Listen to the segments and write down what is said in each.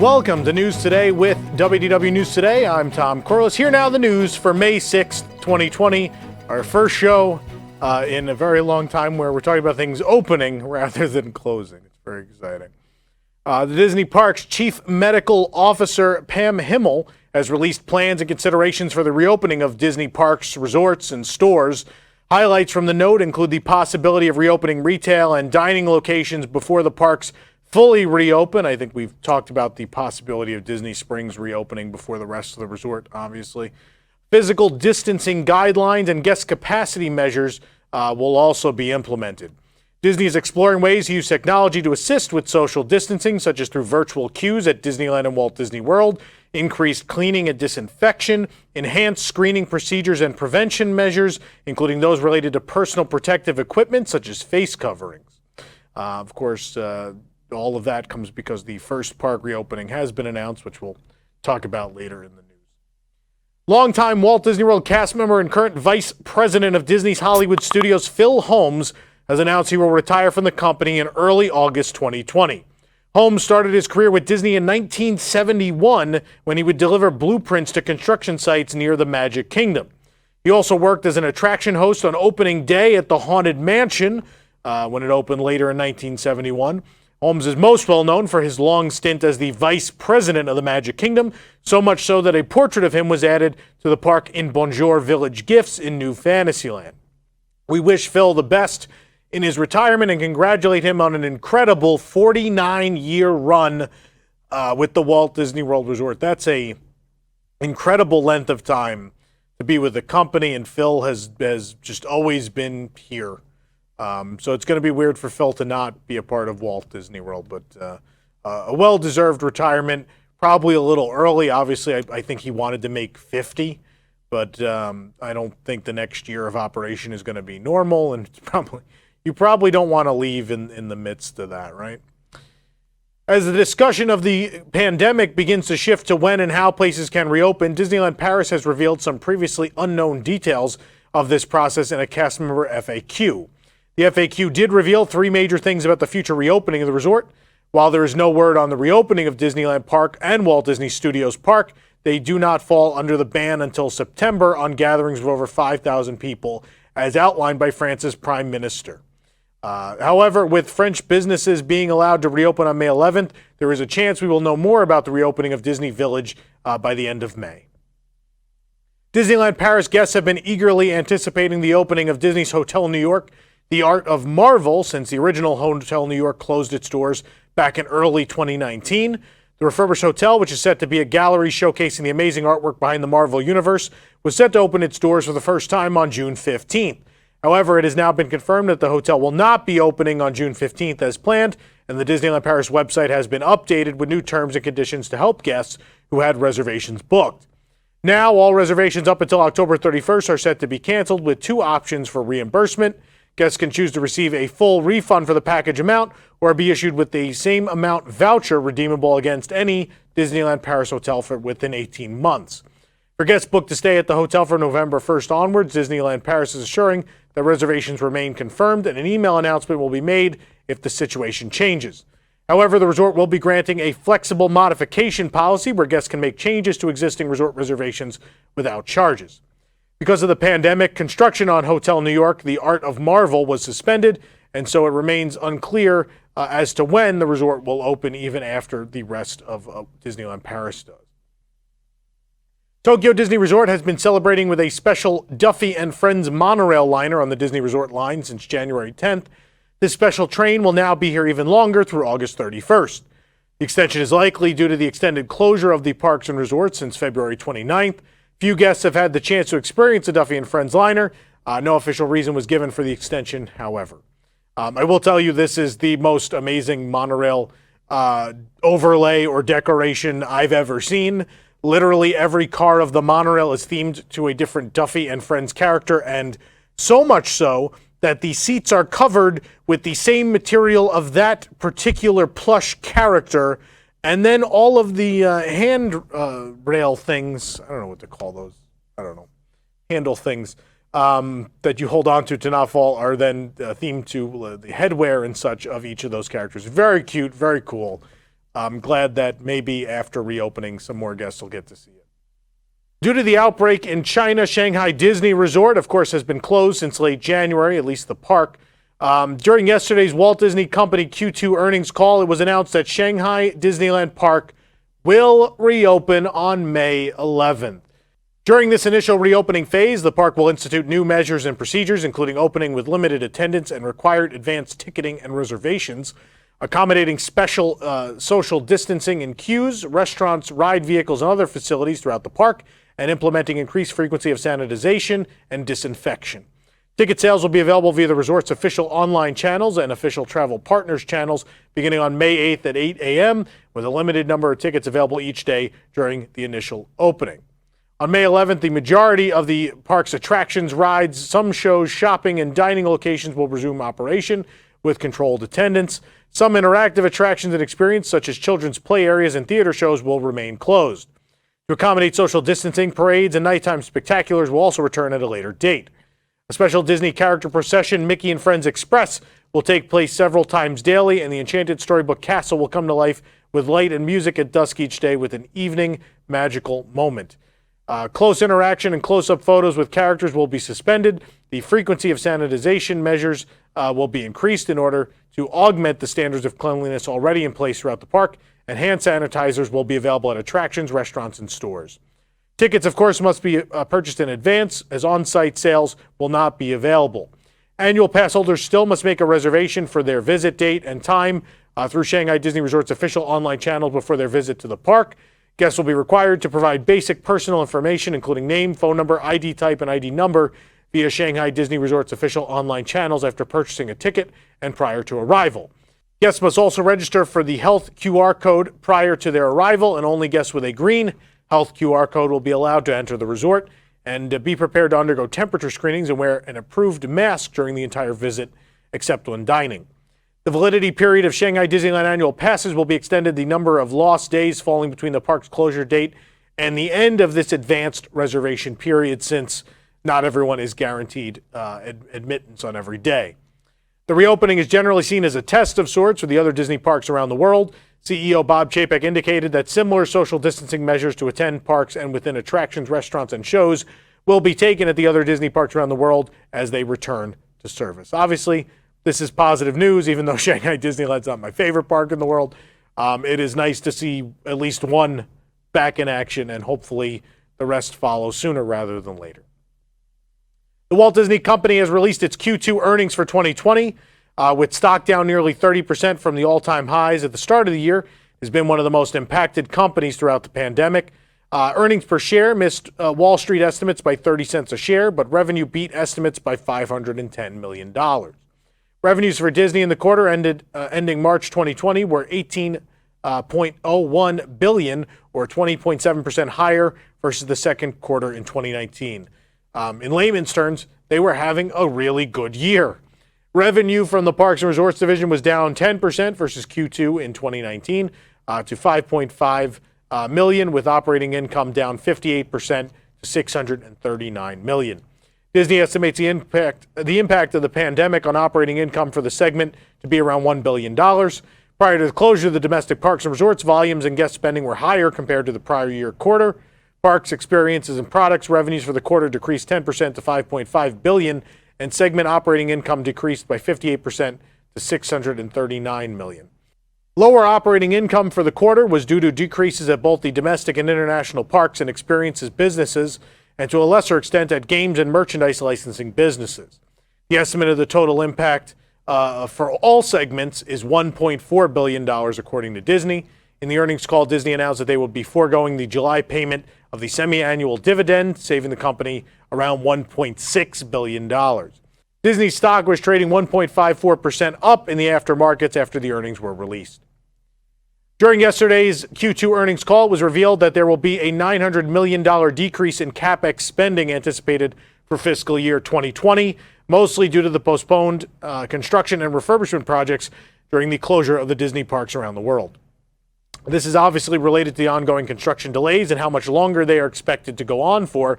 Welcome to News Today with WDW News Today. I'm Tom Corliss. Here now the news for May 6th, 2020. Our first show in a very long time where we're talking about things opening rather than closing. It's very exciting. The Disney Parks Chief Medical Officer Pam Himmel has released plans and considerations for the reopening of Disney Parks, resorts, and stores. Highlights from the note include the possibility of reopening retail and dining locations before the parks fully reopen. I think we've talked about the possibility of Disney Springs reopening before the rest of the resort, obviously. Physical distancing guidelines and guest capacity measures will also be implemented. Disney is exploring ways to use technology to assist with social distancing, such as through virtual queues at Disneyland and Walt Disney World, increased cleaning and disinfection, enhanced screening procedures and prevention measures, including those related to personal protective equipment, such as face coverings. Of course, all of that comes because the first park reopening has been announced, which we'll talk about later in the news. Longtime Walt Disney World cast member and current vice president of Disney's Hollywood Studios, Phil Holmes, has announced he will retire from the company in early August 2020. Holmes started his career with Disney in 1971 when he would deliver blueprints to construction sites near the Magic Kingdom. He also worked as an attraction host on opening day at the Haunted Mansion when it opened later in 1971. Holmes is most well known for his long stint as the vice president of the Magic Kingdom, so much so that a portrait of him was added to the park in Bonjour Village Gifts in New Fantasyland. We wish Phil the best in his retirement and congratulate him on an incredible 49-year run with the Walt Disney World Resort. That's a incredible length of time to be with the company, and Phil has just always been here. So it's going to be weird for Phil to not be a part of Walt Disney World, but a well-deserved retirement, probably a little early. Obviously, I think he wanted to make 50, but I don't think the next year of operation is going to be normal, and you probably don't want to leave in the midst of that, right? As the discussion of the pandemic begins to shift to when and how places can reopen, Disneyland Paris has revealed some previously unknown details of this process in a cast member FAQ. The FAQ did reveal three major things about the future reopening of the resort. While there is no word on the reopening of Disneyland Park and Walt Disney Studios Park, they do not fall under the ban until September on gatherings of over 5,000 people, as outlined by France's Prime Minister. However, with French businesses being allowed to reopen on May 11th, there is a chance we will know more about the reopening of Disney Village by the end of May. Disneyland Paris guests have been eagerly anticipating the opening of Disney's Hotel New York, the Art of Marvel, since the original Hotel New York closed its doors back in early 2019. The refurbished hotel, which is set to be a gallery showcasing the amazing artwork behind the Marvel Universe, was set to open its doors for the first time on June 15th. However, it has now been confirmed that the hotel will not be opening on June 15th as planned, and the Disneyland Paris website has been updated with new terms and conditions to help guests who had reservations booked. Now, all reservations up until October 31st are set to be canceled with two options for reimbursement. Guests can choose to receive a full refund for the package amount or be issued with the same amount voucher redeemable against any Disneyland Paris hotel for within 18 months. For guests booked to stay at the hotel from November 1st onwards, Disneyland Paris is assuring that reservations remain confirmed and an email announcement will be made if the situation changes. However, the resort will be granting a flexible modification policy where guests can make changes to existing resort reservations without charges. Because of the pandemic, construction on Hotel New York, the Art of Marvel, was suspended, and so it remains unclear as to when the resort will open, even after the rest of Disneyland Paris does. Tokyo Disney Resort has been celebrating with a special Duffy and Friends monorail liner on the Disney Resort line since January 10th. This special train will now be here even longer through August 31st. The extension is likely due to the extended closure of the parks and resorts since February 29th. Few guests have had the chance to experience the Duffy and Friends liner. No official reason was given for the extension, however. I will tell you this is the most amazing monorail overlay or decoration I've ever seen. Literally every car of the monorail is themed to a different Duffy and Friends character, and so much so that the seats are covered with the same material of that particular plush character. And then all of the handrail things, I don't know what to call those, handle things that you hold on to not fall are then themed to the headwear and such of each of those characters. Very cute, very cool. I'm glad that maybe after reopening, some more guests will get to see it. Due to the outbreak in China, Shanghai Disney Resort, of course, has been closed since late January, at least the park. During yesterday's Walt Disney Company Q2 earnings call, it was announced that Shanghai Disneyland Park will reopen on May 11th. During this initial reopening phase, the park will institute new measures and procedures, including opening with limited attendance and required advanced ticketing and reservations, accommodating special social distancing in queues, restaurants, ride vehicles, and other facilities throughout the park, and implementing increased frequency of sanitization and disinfection. Ticket sales will be available via the resort's official online channels and official travel partners channels beginning on May 8th at 8 a.m., with a limited number of tickets available each day during the initial opening. On May 11th, the majority of the park's attractions, rides, some shows, shopping, and dining locations will resume operation with controlled attendance. Some interactive attractions and experiences, such as children's play areas and theater shows, will remain closed. To accommodate social distancing, parades and nighttime spectaculars will also return at a later date. A special Disney character procession, Mickey and Friends Express, will take place several times daily, and the Enchanted Storybook Castle will come to life with light and music at dusk each day with an evening magical moment. Close interaction and close-up photos with characters will be suspended. The frequency of sanitization measures will be increased in order to augment the standards of cleanliness already in place throughout the park, and hand sanitizers will be available at attractions, restaurants, and stores. Tickets, of course, must be purchased in advance, as on-site sales will not be available. Annual pass holders still must make a reservation for their visit date and time through Shanghai Disney Resort's official online channel before their visit to the park. Guests will be required to provide basic personal information, including name, phone number, ID type, and ID number, via Shanghai Disney Resort's official online channels after purchasing a ticket and prior to arrival. Guests must also register for the health QR code prior to their arrival, and only guests with a green health QR code will be allowed to enter the resort, and be prepared to undergo temperature screenings and wear an approved mask during the entire visit, except when dining. The validity period of Shanghai Disneyland annual passes will be extended the number of lost days falling between the park's closure date and the end of this advanced reservation period, since not everyone is guaranteed admittance on every day. The reopening is generally seen as a test of sorts for the other Disney parks around the world. CEO Bob Chapek indicated that similar social distancing measures to attend parks and within attractions, restaurants, and shows will be taken at the other Disney parks around the world as they return to service. Obviously, this is positive news, even though Shanghai Disneyland's not my favorite park in the world. It is nice to see at least one back in action, and hopefully the rest follow sooner rather than later. The Walt Disney Company has released its Q2 earnings for 2020, with stock down nearly 30% from the all-time highs at the start of the year. It has been one of the most impacted companies throughout the pandemic. Earnings per share missed Wall Street estimates by 30 cents a share, but revenue beat estimates by $510 million. Revenues for Disney in the quarter ending March 2020 were $18.01 billion, or 20.7% higher versus the second quarter in 2019. In layman's terms, they were having a really good year. Revenue from the Parks and Resorts division was down 10% versus Q2 in 2019 to $5.5 million, with operating income down 58% to $639 million. Disney estimates the impact of the pandemic on operating income for the segment to be around $1 billion. Prior to the closure of the domestic parks and resorts, volumes and guest spending were higher compared to the prior year quarter. Parks, experiences, and products revenues for the quarter decreased 10% to $5.5 billion, and segment operating income decreased by 58% to $639 million. Lower operating income for the quarter was due to decreases at both the domestic and international parks and experiences businesses, and to a lesser extent at games and merchandise licensing businesses. The estimate of the total impact for all segments is $1.4 billion, according to Disney. In the earnings call, Disney announced that they would be foregoing the July payment of the semi-annual dividend, saving the company around $1.6 billion. Disney's stock was trading 1.54% up in the aftermarkets after the earnings were released. During yesterday's Q2 earnings call, it was revealed that there will be a $900 million decrease in CapEx spending anticipated for fiscal year 2020, mostly due to the postponed construction and refurbishment projects during the closure of the Disney parks around the world. This is obviously related to the ongoing construction delays and how much longer they are expected to go on for,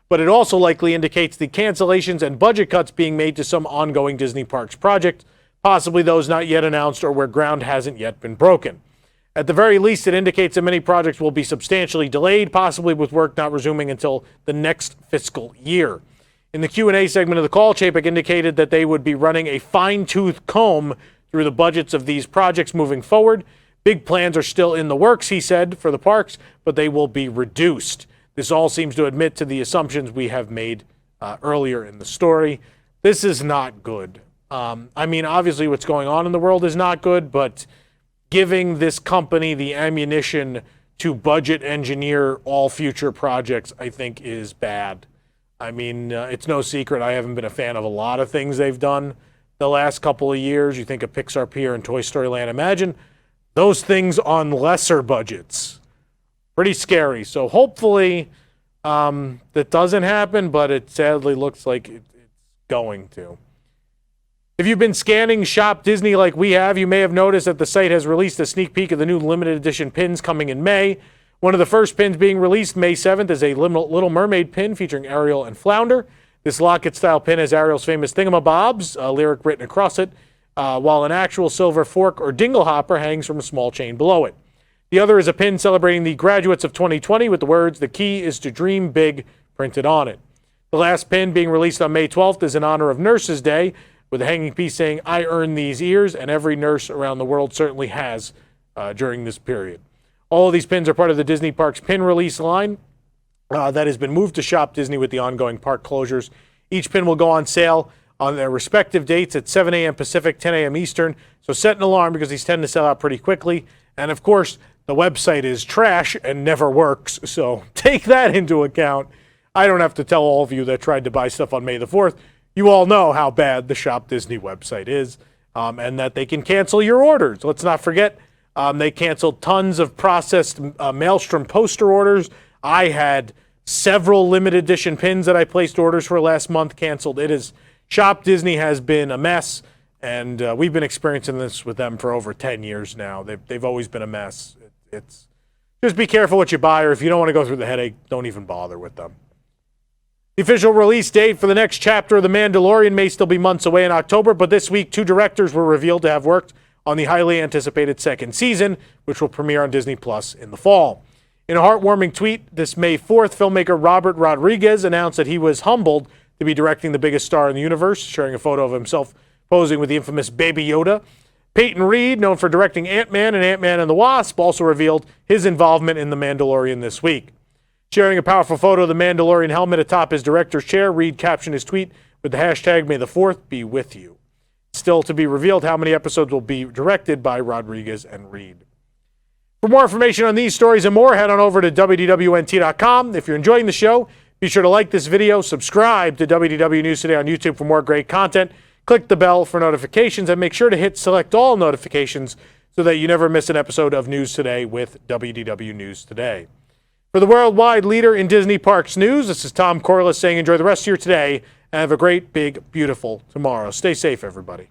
but it also likely indicates the cancellations and budget cuts being made to some ongoing Disney parks projects, possibly those not yet announced or where ground hasn't yet been broken. At the very least, it indicates that many projects will be substantially delayed, possibly with work not resuming until the next fiscal year. In the Q&A segment of the call, Chapek indicated that they would be running a fine-tooth comb through the budgets of these projects moving forward. Big plans are still in the works, he said, for the parks, but they will be reduced. This all seems to admit to the assumptions we have made earlier in the story. This is not good. Obviously what's going on in the world is not good, but giving this company the ammunition to budget engineer all future projects, I think, is bad. It's no secret I haven't been a fan of a lot of things they've done the last couple of years. You think of Pixar Pier and Toy Story Land. Imagine those things on lesser budgets. Pretty scary. So hopefully that doesn't happen, but it sadly looks like it's going to. If you've been scanning Shop Disney like we have, you may have noticed that the site has released a sneak peek of the new limited edition pins coming in May. One of the first pins being released May 7th is a Little Mermaid pin featuring Ariel and Flounder. This locket-style pin has Ariel's famous thingamabobs, a lyric written across it, while an actual silver fork or dingle hopper hangs from a small chain below it. The other is a pin celebrating the graduates of 2020 with the words, "The key is to dream big," printed on it. The last pin being released on May 12th is in honor of Nurses Day, with a hanging piece saying, "I earn these ears," and every nurse around the world certainly has during this period. All of these pins are part of the Disney Parks pin release line that has been moved to Shop Disney with the ongoing park closures. Each pin will go on sale on their respective dates at 7 a.m. Pacific, 10 a.m. Eastern. So set an alarm because these tend to sell out pretty quickly. And of course, the website is trash and never works. So take that into account. I don't have to tell all of you that tried to buy stuff on May the 4th. You all know how bad the Shop Disney website is and that they can cancel your orders. Let's not forget, they canceled tons of processed Maelstrom poster orders. I had several limited edition pins that I placed orders for last month canceled. Shop Disney has been a mess, and we've been experiencing this with them for over 10 years now. They've always been a mess. It's just be careful what you buy, or if you don't want to go through the headache, don't even bother with them. The official release date for the next chapter of The Mandalorian may still be months away in October, but this week 2 directors were revealed to have worked on the highly anticipated second season, which will premiere on Disney Plus in the fall. In a heartwarming tweet this May 4th, filmmaker Robert Rodriguez announced that he was humbled to be directing the biggest star in the universe, sharing a photo of himself posing with the infamous Baby Yoda. Peyton Reed, known for directing Ant-Man and Ant-Man and the Wasp, also revealed his involvement in The Mandalorian this week. Sharing a powerful photo of the Mandalorian helmet atop his director's chair, Reed captioned his tweet with the hashtag "May the 4th be with you." Still to be revealed how many episodes will be directed by Rodriguez and Reed. For more information on these stories and more, head on over to WDWNT.com. If you're enjoying the show, be sure to like this video, subscribe to WDW News Today on YouTube for more great content, click the bell for notifications, and make sure to hit select all notifications so that you never miss an episode of News Today with WDW News Today. For the worldwide leader in Disney Parks news, this is Tom Corliss saying enjoy the rest of your today and have a great, big, beautiful tomorrow. Stay safe, everybody.